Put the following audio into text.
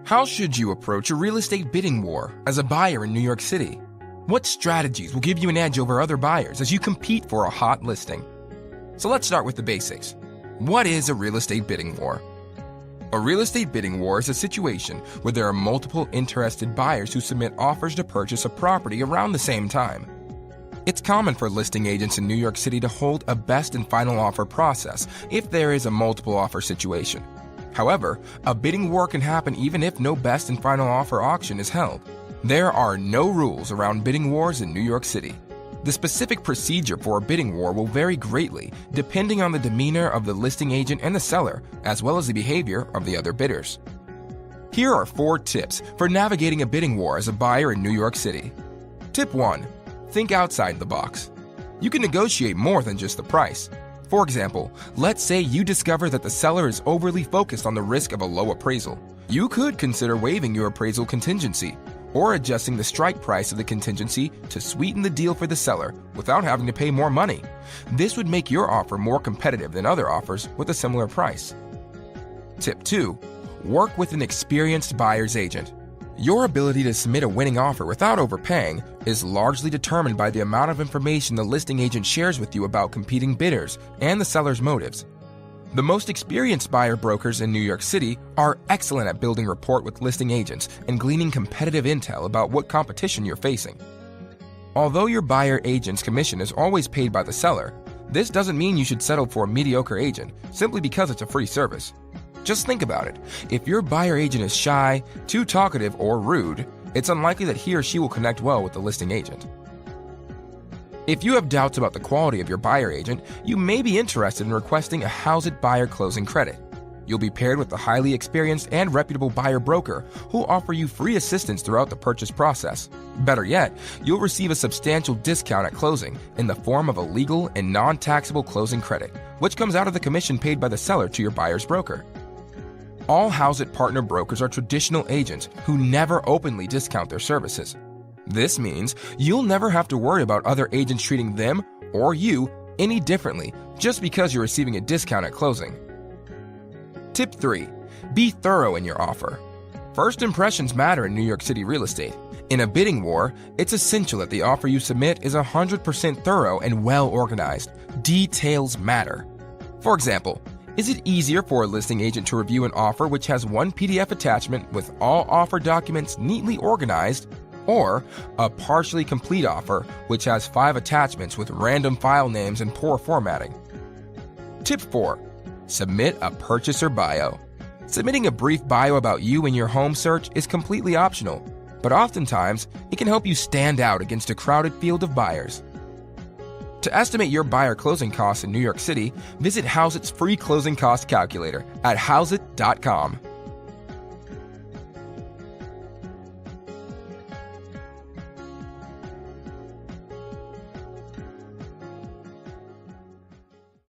How should you approach a real estate bidding war as a buyer in New York City? What strategies will give you an edge over other buyers as you compete for a hot listing? So let's start with the basics. What is a real estate bidding war? A real estate bidding war is a situation where there are multiple interested buyers who submit offers to purchase a property around the same time. It's common for listing agents in New York City to hold a best and final offer process if there is a multiple offer situation. However, a bidding war can happen even if no best and final offer auction is held. There are no rules around bidding wars in New York City. The specific procedure for a bidding war will vary greatly depending on the demeanor of the listing agent and the seller, as well as the behavior of the other bidders. Here are 4 tips for navigating a bidding war as a buyer in New York City. Tip 1. Think outside the box. You can negotiate more than just the price. For example, let's say you discover that the seller is overly focused on the risk of a low appraisal. You could consider waiving your appraisal contingency or adjusting the strike price of the contingency to sweeten the deal for the seller without having to pay more money. This would make your offer more competitive than other offers with a similar price. Tip 2. Work with an experienced buyer's agent. Your ability to submit a winning offer without overpaying is largely determined by the amount of information the listing agent shares with you about competing bidders and the seller's motives. The most experienced buyer brokers in New York City are excellent at building rapport with listing agents and gleaning competitive intel about what competition you're facing. Although your buyer agent's commission is always paid by the seller, this doesn't mean you should settle for a mediocre agent simply because it's a free service. Just think about it. If your buyer agent is shy, too talkative, or rude, it's unlikely that he or she will connect well with the listing agent. If you have doubts about the quality of your buyer agent, you may be interested in requesting a Hauseit buyer closing credit. You'll be paired with a highly experienced and reputable buyer broker who will offer you free assistance throughout the purchase process. Better yet, you'll receive a substantial discount at closing in the form of a legal and non-taxable closing credit, which comes out of the commission paid by the seller to your buyer's broker. All Hauseit partner brokers are traditional agents who never openly discount their services. This means you'll never have to worry about other agents treating them or you any differently just because you're receiving a discount at closing. Tip 3. Be thorough in your offer. First impressions matter in New York City real estate. In a bidding war, it's essential that the offer you submit is 100% thorough and well organized. Details matter. For example, is it easier for a listing agent to review an offer which has one PDF attachment with all offer documents neatly organized, or a partially complete offer which has 5 attachments with random file names and poor formatting? Tip 4. Submit a purchaser bio. Submitting a brief bio about you and your home search is completely optional, but oftentimes it can help you stand out against a crowded field of buyers. To estimate your buyer closing costs in New York City, visit Hauseit's free closing cost calculator at Hauseit.com.